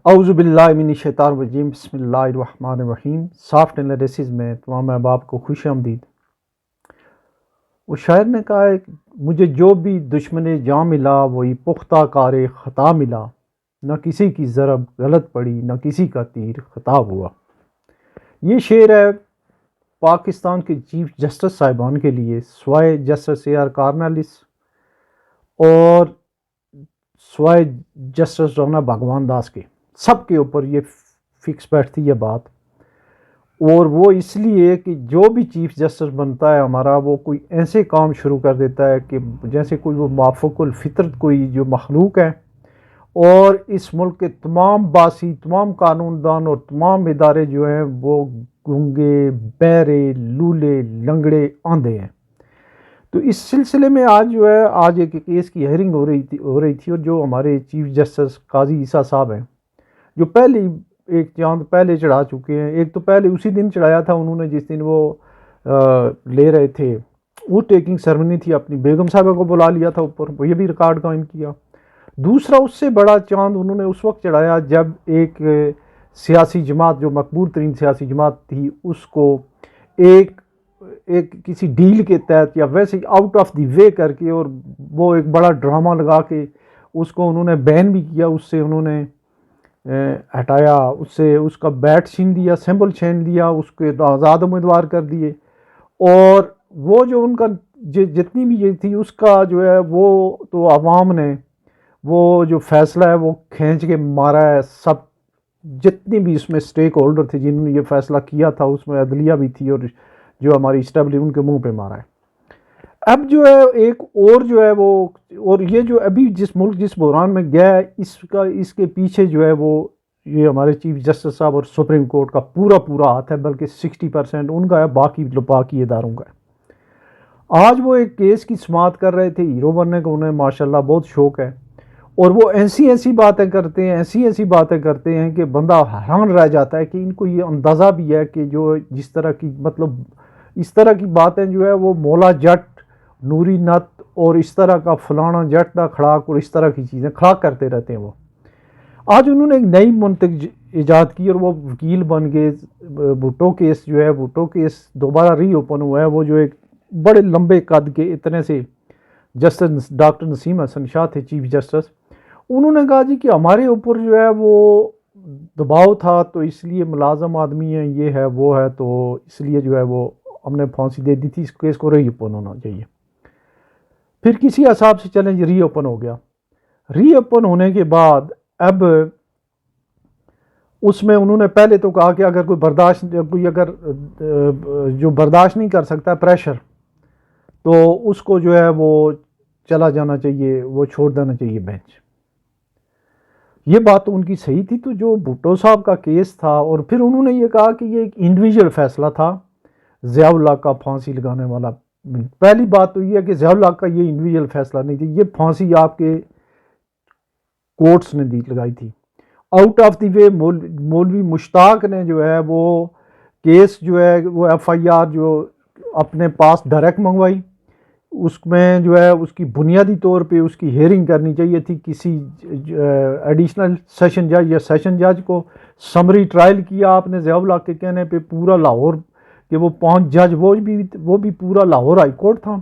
اعوذ باللہ من الشیطان الرجیم، بسم اللہ الرحمن الرحیم۔ سافٹ انالیسز میں تمام احباب کو خوش آمدید۔ وہ شاعر نے کہا ہے کہ مجھے جو بھی دشمن جاں ملا وہی پختہ کار خطا ملا، نہ کسی کی ضرب غلط پڑی نہ کسی کا تیر خطا ہوا۔ یہ شعر ہے پاکستان کے چیف جسٹس صاحبان کے لیے، سوائے جسٹس اے آر کارنوالیس اور سوائے جسٹس رانا بھگوان داس کے، سب کے اوپر یہ فکس بیٹھتی ہے بات۔ اور وہ اس لیے کہ جو بھی چیف جسٹس بنتا ہے ہمارا، وہ کوئی ایسے کام شروع کر دیتا ہے کہ جیسے کوئی وہ موافق الفطرت کوئی جو مخلوق ہے، اور اس ملک کے تمام باسی، تمام قانون دان اور تمام ادارے جو ہیں وہ گونگے، بہرے، لولے، لنگڑے، آندھے ہیں۔ تو اس سلسلے میں آج ایک کیس کی ہیئرنگ ہو رہی تھی، اور جو ہمارے چیف جسٹس قاضی عیسیٰ صاحب ہیں، جو پہلے ایک چاند پہلے چڑھا چکے ہیں، ایک تو پہلے اسی دن چڑھایا تھا انہوں نے جس دن وہ لے رہے تھے، وہ ٹیکنگ سرمنی تھی، اپنی بیگم صاحبہ کو بلا لیا تھا اوپر، وہ یہ بھی ریکارڈ قائم کیا۔ دوسرا اس سے بڑا چاند انہوں نے اس وقت چڑھایا جب ایک سیاسی جماعت، جو مقبول ترین سیاسی جماعت تھی، اس کو ایک کسی ڈیل کے تحت یا ویسے آؤٹ آف دی وے کر کے، اور وہ ایک بڑا ڈرامہ لگا کے اس کو انہوں نے بین بھی کیا، اس سے انہوں نے ہٹایا، اس سے اس کا بیٹ چھین دیا، سمبل چھین دیا، اس کے آزاد امیدوار کر دیے۔ اور وہ جو ان کا جتنی بھی یہ تھی، اس کا جو ہے وہ تو عوام نے وہ جو فیصلہ ہے وہ کھینچ کے مارا ہے۔ سب جتنی بھی اس میں سٹیک ہولڈر تھے جنہوں نے یہ فیصلہ کیا تھا، اس میں عدلیہ بھی تھی، اور جو ہماری اسٹیبلش ان کے منہ پہ مارا ہے۔ اب جو ہے ایک اور جو ہے وہ، اور یہ جو ابھی جس ملک جس بحران میں گیا ہے، اس کے پیچھے جو ہے وہ یہ ہمارے چیف جسٹس صاحب اور سپریم کورٹ کا پورا ہاتھ ہے، بلکہ 60% ان کا ہے، باقی اداروں کا ہے۔ آج وہ ایک کیس کی سماعت کر رہے تھے، ہیرو بننے کا انہیں ماشاءاللہ بہت شوق ہے، اور وہ ایسی باتیں کرتے ہیں کہ بندہ حیران رہ جاتا ہے کہ ان کو یہ اندازہ بھی ہے کہ جو جس طرح کی اس طرح کی باتیں جو ہے وہ مولا جٹ، نوری نت، اور اس طرح کا فلانا جٹ دا کھڑاک، اور اس طرح کی چیزیں کھڑاک کرتے رہتے ہیں۔ وہ آج انہوں نے ایک نئی منطق ایجاد کی، اور وہ وکیل بن گئے۔ بھٹو کیس جو ہے، بھٹو کیس دوبارہ ری اوپن ہوا ہے، وہ جو ایک بڑے لمبے قد کے اتنے سے جسٹس ڈاکٹر نسیم حسن شاہ تھے چیف جسٹس، انہوں نے کہا جی کہ ہمارے اوپر جو ہے وہ دباؤ تھا، تو اس لیے ملازم آدمی ہے، یہ ہے وہ ہے، تو اس لیے جو ہے وہ ہم نے پھانسی دے دی تھی، اس کیس کو ری اوپن ہونا چاہیے۔ پھر کسی حساب سے چلیں جی، ری اوپن ہو گیا۔ ری اوپن ہونے کے بعد اب اس میں انہوں نے پہلے تو کہا کہ اگر کوئی جو برداشت نہیں کر سکتا پریشر، تو اس کو جو ہے وہ چلا جانا چاہیے، وہ چھوڑ دینا چاہیے بینچ۔ یہ بات تو ان کی صحیح تھی۔ تو جو بھٹو صاحب کا کیس تھا، اور پھر انہوں نے یہ کہا کہ یہ ایک انڈیویجول فیصلہ تھا ضیاء اللہ کا پھانسی لگانے والا۔ پہلی بات تو یہ ہے کہ ضیاء اللہ کا یہ انڈیویجول فیصلہ نہیں تھی، یہ پھانسی آپ کے کورٹس نے لگائی تھی آؤٹ آف دی وے۔ مولوی مشتاق نے جو ہے وہ کیس جو ہے وہ ایف آئی آر جو اپنے پاس ڈائریکٹ منگوائی، اس میں جو ہے اس کی بنیادی طور پہ اس کی ہیئرنگ کرنی چاہیے تھی کسی ایڈیشنل سیشن جج یا سیشن جج کو۔ سمری ٹرائل کیا آپ نے ضیاء اللہ کے کہنے پہ پورا لاہور کہ وہ 5 جج، وہ بھی پورا لاہور ہائی کورٹ تھا۔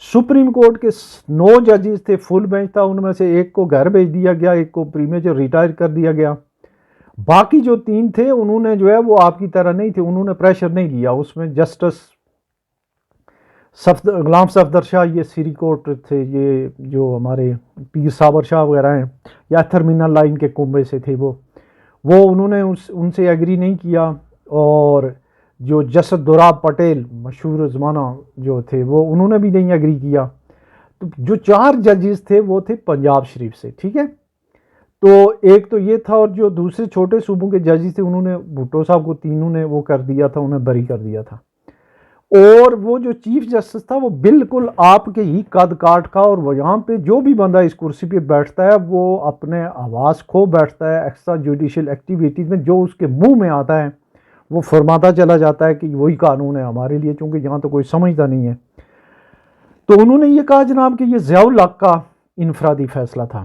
سپریم کورٹ کے 9 ججز تھے، فل بینچ تھا، ان میں سے ایک کو گھر بھیج دیا گیا، ایک کو پریمیچر ریٹائر کر دیا گیا۔ باقی جو 3 تھے انہوں نے جو ہے وہ آپ کی طرح نہیں تھے، انہوں نے پریشر نہیں لیا۔ اس میں جسٹس غلام صفدر شاہ، یہ سری کورٹ تھے، یہ جو ہمارے پیر صابر شاہ وغیرہ ہیں، یا تھرمینل لائن کے کنبے سے تھے، وہ انہوں نے ان سے ایگری نہیں کیا۔ اور جو جسٹس دوراب پٹیل مشہور زمانہ جو تھے، وہ انہوں نے بھی نہیں ایگری کیا۔ تو جو 4 ججز تھے وہ تھے پنجاب شریف سے، ٹھیک ہے۔ تو ایک تو یہ تھا، اور جو دوسرے چھوٹے صوبوں کے ججز تھے انہوں نے بھٹو صاحب کو تینوں نے وہ کر دیا تھا، انہیں بری کر دیا تھا۔ اور وہ جو چیف جسٹس تھا وہ بالکل آپ کے ہی قد کاٹ کا، اور وہ یہاں پہ جو بھی بندہ اس کرسی پہ بیٹھتا ہے وہ اپنے آواز کھو بیٹھتا ہے ایکسٹرا جوڈیشل ایکٹیویٹیز میں، جو اس کے منہ میں آتا ہے وہ فرماتا چلا جاتا ہے کہ وہی قانون ہے ہمارے لیے، چونکہ یہاں تو کوئی سمجھتا نہیں ہے۔ تو انہوں نے یہ کہا جناب کہ یہ ضیاء الحق کا انفرادی فیصلہ تھا،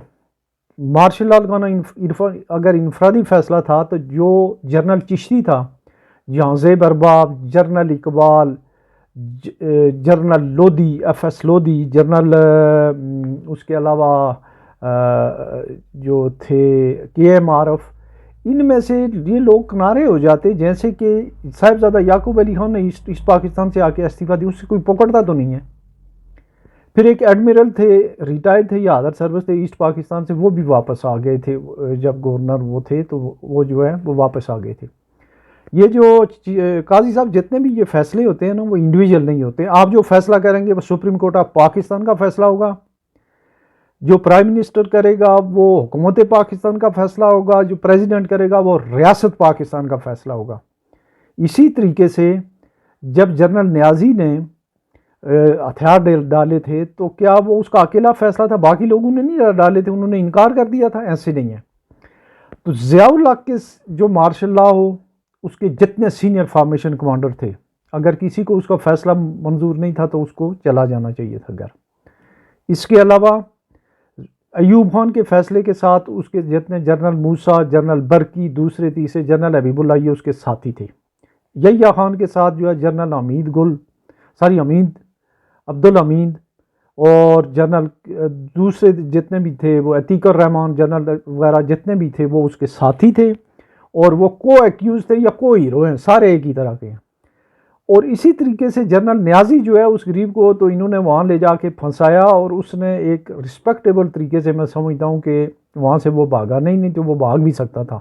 مارشل لا کا اگر انفرادی فیصلہ تھا تو جو جنرل چشتی تھا، جہاں Zeb Arbab, general Iqbal, general Lodhi, F S Lodhi, general اس کے علاوہ جو تھے کے ایم عارف، ان میں سے یہ لوگ کنارے ہو جاتے، جیسے کہ صاحبزادہ یعقوب علی خان نے ایسٹ پاکستان سے آ کے استعفیٰ دی، اس سے کوئی پکڑتا تو نہیں ہے۔ پھر ایک ایڈمرل تھے، ریٹائرڈ تھے یا ادر سروس تھے ایسٹ پاکستان سے، وہ بھی واپس آ گئے تھے، جب گورنر وہ تھے تو وہ جو ہے وہ واپس آ گئے تھے۔ یہ جو قاضی صاحب جتنے بھی یہ فیصلے ہوتے ہیں نا، وہ انڈیویجول نہیں ہوتے۔ آپ جو فیصلہ کریں گے وہ سپریم کورٹ آف پاکستان کا فیصلہ ہوگا، جو پرائم منسٹر کرے گا وہ حکومت پاکستان کا فیصلہ ہوگا، جو پریزیڈنٹ کرے گا وہ ریاست پاکستان کا فیصلہ ہوگا۔ اسی طریقے سے جب جنرل نیازی نے ہتھیار ڈالے تھے تو کیا وہ اس کا اکیلا فیصلہ تھا؟ باقی لوگوں نے نہیں ڈالے تھے، انہوں نے انکار کر دیا تھا؟ ایسے نہیں ہے۔ تو ضیاء الحق کے جو مارشل لا ہو، اس کے جتنے سینئر فارمیشن کمانڈر تھے، اگر کسی کو اس کا فیصلہ منظور نہیں تھا تو اس کو چلا جانا چاہیے تھا گھر۔ اس کے علاوہ ایوب خان کے فیصلے کے ساتھ اس کے جتنے جنرل موسیٰ، جنرل برکی، دوسرے تیسرے جنرل حبیب اللہ، یہ اس کے ساتھی تھے۔ یحییٰ خان کے ساتھ جو ہے جنرل حمید عبدالحمید اور جنرل دوسرے جتنے بھی تھے، وہ عتیق الرحمان جنرل وغیرہ جتنے بھی تھے، وہ اس کے ساتھی تھے، اور وہ کو ایکیوز تھے یا کو ہیرو ہیں، سارے ایک ہی طرح کے ہیں۔ اور اسی طریقے سے جنرل نیازی جو ہے اس غریب کو تو انہوں نے وہاں لے جا کے پھنسایا، اور اس نے ایک رسپیکٹیبل طریقے سے، میں سمجھتا ہوں کہ وہاں سے وہ بھاگا نہیں تو وہ بھاگ بھی سکتا تھا،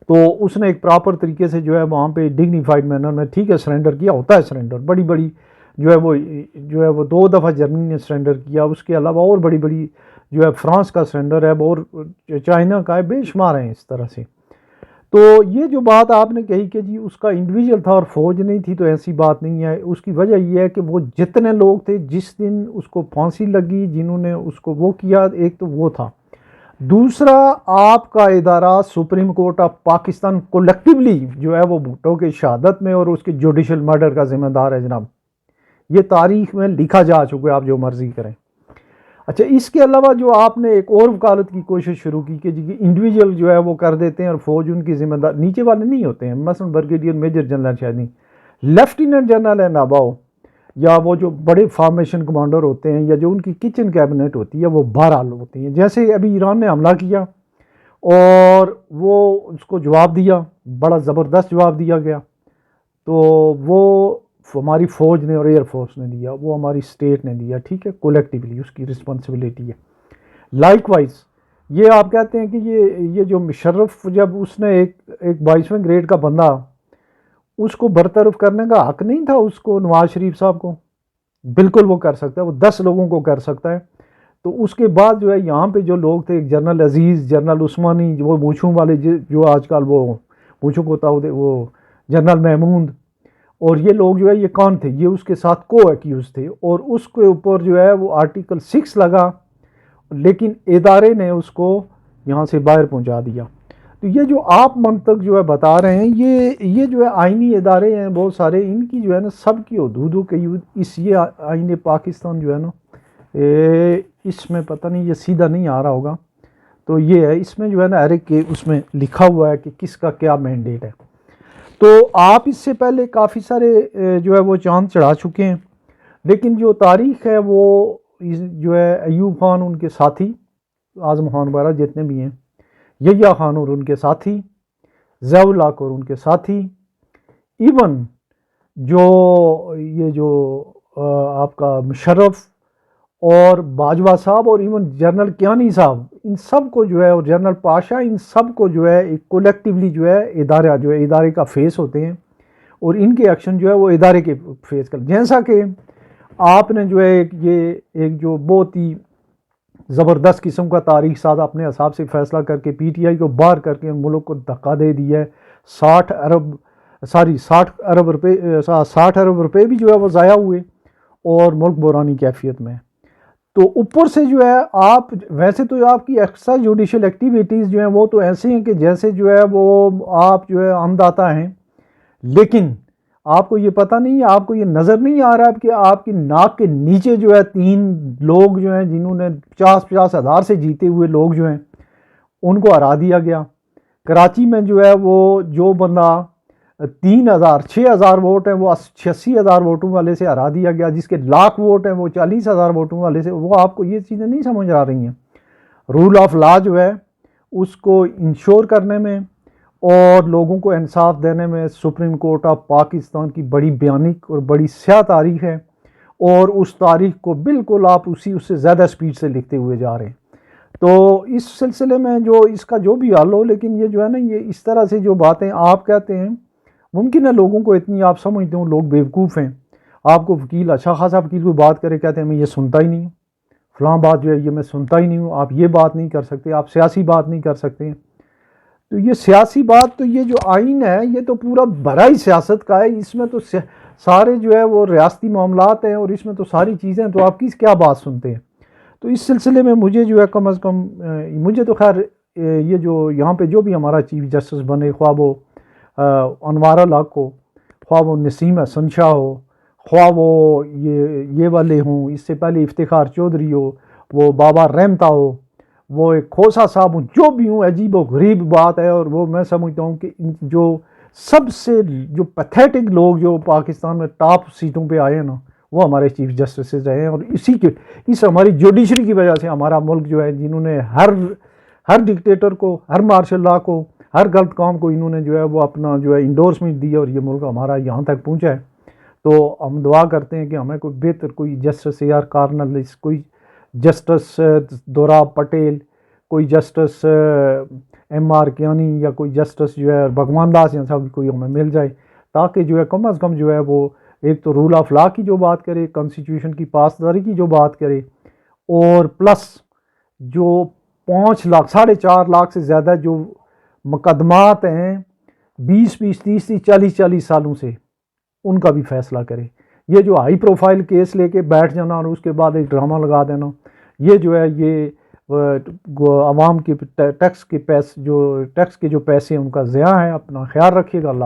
تو اس نے ایک پراپر طریقے سے جو ہے وہاں پہ ڈگنیفائڈ مینر میں ٹھیک ہے سرنڈر کیا، ہوتا ہے سرنڈر، بڑی جو ہے وہ 2 دفعہ جرمنی نے سرنڈر کیا، اس کے علاوہ اور بڑی جو ہے فرانس کا سرنڈر ہے، اور چائنا کا ہے، بے شمار ہیں اس طرح سے۔ تو یہ جو بات آپ نے کہی کہ جی اس کا انڈیویجول تھا اور فوج نہیں تھی، تو ایسی بات نہیں ہے۔ اس کی وجہ یہ ہے کہ وہ جتنے لوگ تھے، جس دن اس کو پھانسی لگی، جنہوں نے اس کو وہ کیا، ایک تو وہ تھا، دوسرا آپ کا ادارہ supreme court of Pakistan collectively جو ہے وہ بھٹو کے شہادت میں اور اس کے جوڈیشل مرڈر کا ذمہ دار ہے جناب۔ یہ تاریخ میں لکھا جا چکا ہے، آپ جو مرضی کریں۔ اچھا، اس کے علاوہ جو آپ نے ایک اور وکالت کی کوشش شروع کی کہ جی انڈیویجول جو ہے وہ کر دیتے ہیں اور فوج ان کی ذمہ دار، نیچے والے نہیں ہوتے ہیں، مثلا بریگیڈیئر میجر جنرل شاید نہیں، لیفٹیننٹ جنرل ہے ناباؤ، یا وہ جو بڑے فارمیشن کمانڈر ہوتے ہیں، یا جو ان کی کچن کیبنٹ ہوتی ہے، وہ بہرحال ہوتی ہیں۔ جیسے ابھی ایران نے حملہ کیا اور وہ اس کو جواب دیا، بڑا زبردست جواب دیا گیا، تو وہ ہماری فوج نے اور ایئر فورس نے دیا، وہ ہماری اسٹیٹ نے دیا، ٹھیک ہے، کولیکٹیولی اس کی رسپانسبلٹی ہے۔ لائک وائز یہ آپ کہتے ہیں کہ یہ جو مشرف، جب اس نے ایک 22ویں گریڈ کا بندہ، اس کو برطرف کرنے کا حق نہیں تھا اس کو، نواز شریف صاحب کو؟ بالکل وہ کر سکتا ہے، وہ 10 لوگوں کو کر سکتا ہے۔ تو اس کے بعد جو ہے یہاں پہ جو لوگ تھے، جنرل عزیز، جنرل عثمانی، وہ مونچھوں والے جو آج کل وہ مونچھوں کو ہوتا، وہ جنرل محمود، اور یہ لوگ جو ہے یہ کون تھے؟ یہ اس کے ساتھ کو ایکیوز تھے، اور اس کے اوپر جو ہے وہ آرٹیکل 6 لگا، لیکن ادارے نے اس کو یہاں سے باہر پہنچا دیا۔ تو یہ جو آپ منطق جو ہے بتا رہے ہیں، یہ جو ہے آئینی ادارے ہیں بہت سارے، ان کی جو ہے نا سب کی حدودوں کے اس یہ آئین پاکستان جو ہے نا، اس میں پتہ نہیں، یہ سیدھا نہیں آ رہا ہوگا، تو یہ ہے اس میں جو ہے نا ہر ایک کے اس میں لکھا ہوا ہے کہ کس کا کیا مینڈیٹ ہے۔ تو آپ اس سے پہلے کافی سارے جو ہے وہ چاند چڑھا چکے ہیں، لیکن جو تاریخ ہے وہ جو ہے ایوب خان، ان کے ساتھی اعظم خان وغیرہ جتنے بھی ہیں، یحییٰ خان اور ان کے ساتھی، ضیاء الحق اور ان کے ساتھی، ایون جو آپ کا مشرف اور باجوہ صاحب اور ایون جنرل کیانی صاحب، ان سب کو جو ہے، اور جنرل پاشا، ان سب کو جو ہے ایک کولیکٹیولی جو ہے ادارہ جو ہے ادارے کا فیس ہوتے ہیں، اور ان کے ایکشن جو ہے وہ ادارے کے فیس کر، جیسا کہ آپ نے جو ہے یہ ایک جو بہت ہی زبردست قسم کا تاریخ ساز اپنے حساب سے فیصلہ کر کے پی ٹی آئی کو باہر کر کے ملک کو دھکا دے دیا ہے، 60 ارب روپے بھی جو ہے وہ ضائع ہوئے، اور ملک بحرانی کیفیت میں۔ تو اوپر سے جو ہے آپ ویسے تو آپ کی ایکسٹرا جوڈیشل ایکٹیویٹیز جو ہیں وہ تو ایسے ہیں کہ جیسے جو ہے وہ آپ جو ہے عام داتا ہیں، لیکن آپ کو یہ پتہ نہیں ہے، آپ کو یہ نظر نہیں آ رہا ہے کہ آپ کی ناک کے نیچے جو ہے 3 لوگ جو ہیں جنہوں نے 50 ہزار سے جیتے ہوئے لوگ جو ہیں ان کو ہرا دیا گیا۔ کراچی میں جو ہے وہ جو بندہ 6,000 ووٹ ہیں وہ 86,000 ووٹوں والے سے ہرا دیا گیا، جس کے لاکھ ووٹ ہیں وہ 40,000 ووٹوں والے سے۔ وہ آپ کو یہ چیزیں نہیں سمجھ آ رہی ہیں۔ رول آف لا جو ہے اس کو انشور کرنے میں اور لوگوں کو انصاف دینے میں سپریم کورٹ آف پاکستان کی بڑی بیانک اور بڑی سیاہ تاریخ ہے، اور اس تاریخ کو بالکل آپ اس سے زیادہ سپیڈ سے لکھتے ہوئے جا رہے ہیں۔ تو اس سلسلے میں جو اس کا جو بھی حل ہو، لیکن یہ جو ہے نا، یہ اس طرح سے جو باتیں آپ کہتے ہیں، ممکن ہے لوگوں کو اتنی آپ سمجھتے ہوں لوگ بیوقوف ہیں۔ آپ کو وکیل اچھا خاصا وکیل کوئی بات کرے کہتے ہیں میں یہ سنتا ہی نہیں ہوں، فلاں بات جو ہے یہ میں سنتا ہی نہیں ہوں، آپ یہ بات نہیں کر سکتے، آپ سیاسی بات نہیں کر سکتے۔ تو یہ سیاسی بات، تو یہ جو آئین ہے یہ تو پورا بھرا ہی سیاست کا ہے، اس میں تو سارے جو ہے وہ ریاستی معاملات ہیں، اور اس میں تو ساری چیزیں، تو آپ کی کیا بات سنتے ہیں؟ تو اس سلسلے میں مجھے جو ہے کم از کم مجھے تو خیر یہ جو یہاں پہ جو بھی ہمارا چیف جسٹس بنے، خواہ وہ انوار الحق ہو، خواہ وہ نسیم احسن شاہ ہو، خواہ وہ یہ والے ہوں، اس سے پہلے افتخار چودھری ہو، وہ بابا رحمتا ہو، وہ ایک کھوسا صاحب ہوں، جو بھی ہوں، عجیب و غریب بات ہے۔ اور وہ میں سمجھتا ہوں کہ جو سب سے جو پیتھیٹک لوگ جو پاکستان میں ٹاپ سیٹوں پہ آئے ہیں نا، وہ ہمارے چیف جسٹسز رہے ہیں، اور اس ہماری جوڈیشری کی وجہ سے ہمارا ملک جو ہے، جنہوں نے ہر ڈکٹیٹر کو، ہر مارشل لا کو، ہر غلط کام کو انہوں نے جو ہے وہ اپنا جو ہے انڈورسمنٹ دی، اور یہ ملک ہمارا یہاں تک پہنچا ہے۔ تو ہم دعا کرتے ہیں کہ ہمیں کوئی بہتر کوئی جسٹس اے آر کارنوالیس، کوئی جسٹس دوراب پٹیل، کوئی جسٹس ایم آر کیانی، یا کوئی جسٹس جو ہے بھگوان داس یا صاحب کوئی ہمیں مل جائے، تاکہ جو ہے کم از کم جو ہے وہ ایک تو رول آف لا کی جو بات کرے، کانسٹیٹیوشن کی پاسداری کی جو بات کرے، اور پلس جو 5 لاکھ 4.5 لاکھ سے زیادہ جو مقدمات ہیں 20 30 40 سالوں سے، ان کا بھی فیصلہ کرے۔ یہ جو ہائی پروفائل کیس لے کے بیٹھ جانا اور اس کے بعد ایک ڈرامہ لگا دینا، یہ جو ہے یہ عوام کے ٹیکس کے جو پیسے ہیں ان کا ضیاع ہے۔ اپنا خیال رکھیے گا۔ اللہ